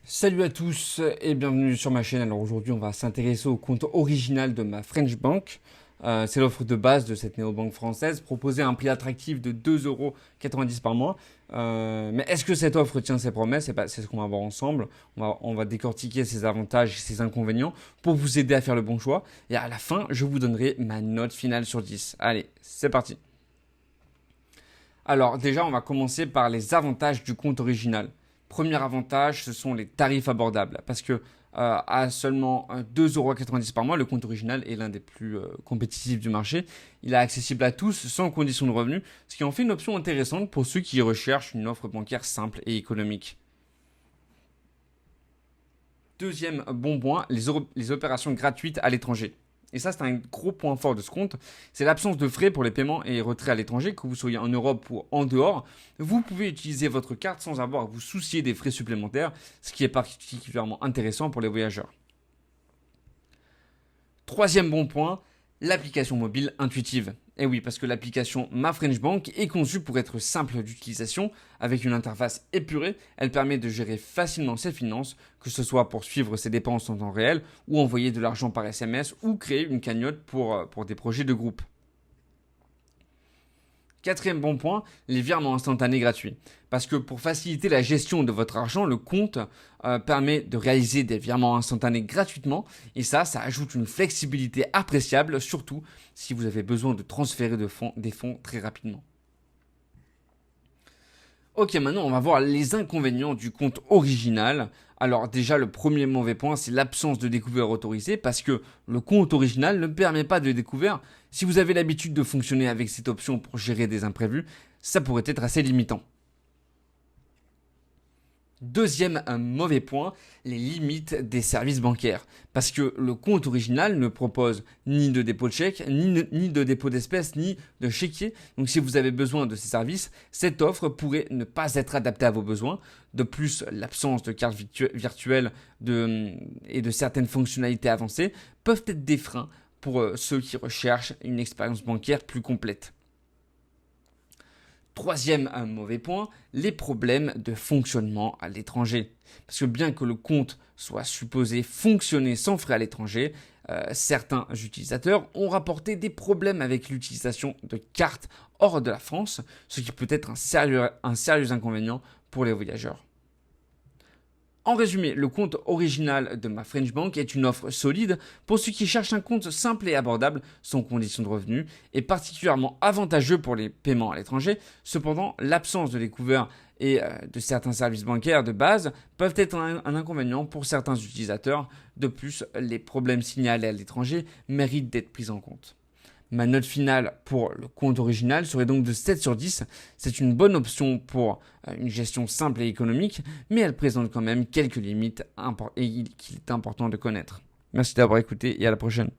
Salut à tous et bienvenue sur ma chaîne. Alors aujourd'hui, on va s'intéresser au compte original de ma French Bank. C'est l'offre de base de cette néobanque française, proposée à un prix attractif de 2,90 € par mois. Mais est-ce que cette offre tient ses promesses? C'est ce qu'on va voir ensemble. On va décortiquer ses avantages et ses inconvénients pour vous aider à faire le bon choix. Et à la fin, je vous donnerai ma note finale sur 10. Allez, c'est parti. Alors déjà, on va commencer par les avantages du compte original. Premier avantage, ce sont les tarifs abordables. Parce que à seulement 2,90 € par mois, le compte original est l'un des plus compétitifs du marché. Il est accessible à tous sans condition de revenu, ce qui en fait une option intéressante pour ceux qui recherchent une offre bancaire simple et économique. Deuxième bon point, les opérations gratuites à l'étranger. Et ça, c'est un gros point fort de ce compte. C'est l'absence de frais pour les paiements et retraits à l'étranger, que vous soyez en Europe ou en dehors. Vous pouvez utiliser votre carte sans avoir à vous soucier des frais supplémentaires, ce qui est particulièrement intéressant pour les voyageurs. Troisième bon point, l'application mobile intuitive. Et oui, parce que l'application Ma French Bank est conçue pour être simple d'utilisation, avec une interface épurée. Elle permet de gérer facilement ses finances, que ce soit pour suivre ses dépenses en temps réel, ou envoyer de l'argent par SMS, ou créer une cagnotte pour des projets de groupe. Quatrième bon point, les virements instantanés gratuits. Parce que pour faciliter la gestion de votre argent, le compte permet de réaliser des virements instantanés gratuitement. Et ça ajoute une flexibilité appréciable, surtout si vous avez besoin de transférer des fonds très rapidement. Ok, maintenant on va voir les inconvénients du compte original. Alors déjà, le premier mauvais point, c'est l'absence de découvert autorisé parce que le compte original ne permet pas de découvert. Si vous avez l'habitude de fonctionner avec cette option pour gérer des imprévus, ça pourrait être assez limitant. Deuxième mauvais point, les limites des services bancaires. Parce que le compte original ne propose ni de dépôt de chèque, ni de dépôt d'espèces, ni de chéquier. Donc si vous avez besoin de ces services, cette offre pourrait ne pas être adaptée à vos besoins. De plus, l'absence de carte virtuelle et de certaines fonctionnalités avancées peuvent être des freins pour ceux qui recherchent une expérience bancaire plus complète. Troisième mauvais point, les problèmes de fonctionnement à l'étranger. Parce que bien que le compte soit supposé fonctionner sans frais à l'étranger, certains utilisateurs ont rapporté des problèmes avec l'utilisation de cartes hors de la France, ce qui peut être un sérieux inconvénient pour les voyageurs. En résumé, le compte original de ma French Bank est une offre solide pour ceux qui cherchent un compte simple et abordable sans condition de revenu et particulièrement avantageux pour les paiements à l'étranger. Cependant, l'absence de découvert et de certains services bancaires de base peuvent être un inconvénient pour certains utilisateurs. De plus, les problèmes signalés à l'étranger méritent d'être pris en compte. Ma note finale pour le compte original serait donc de 7 sur 10. C'est une bonne option pour une gestion simple et économique, mais elle présente quand même quelques limites qu'il est important de connaître. Merci d'avoir écouté et à la prochaine.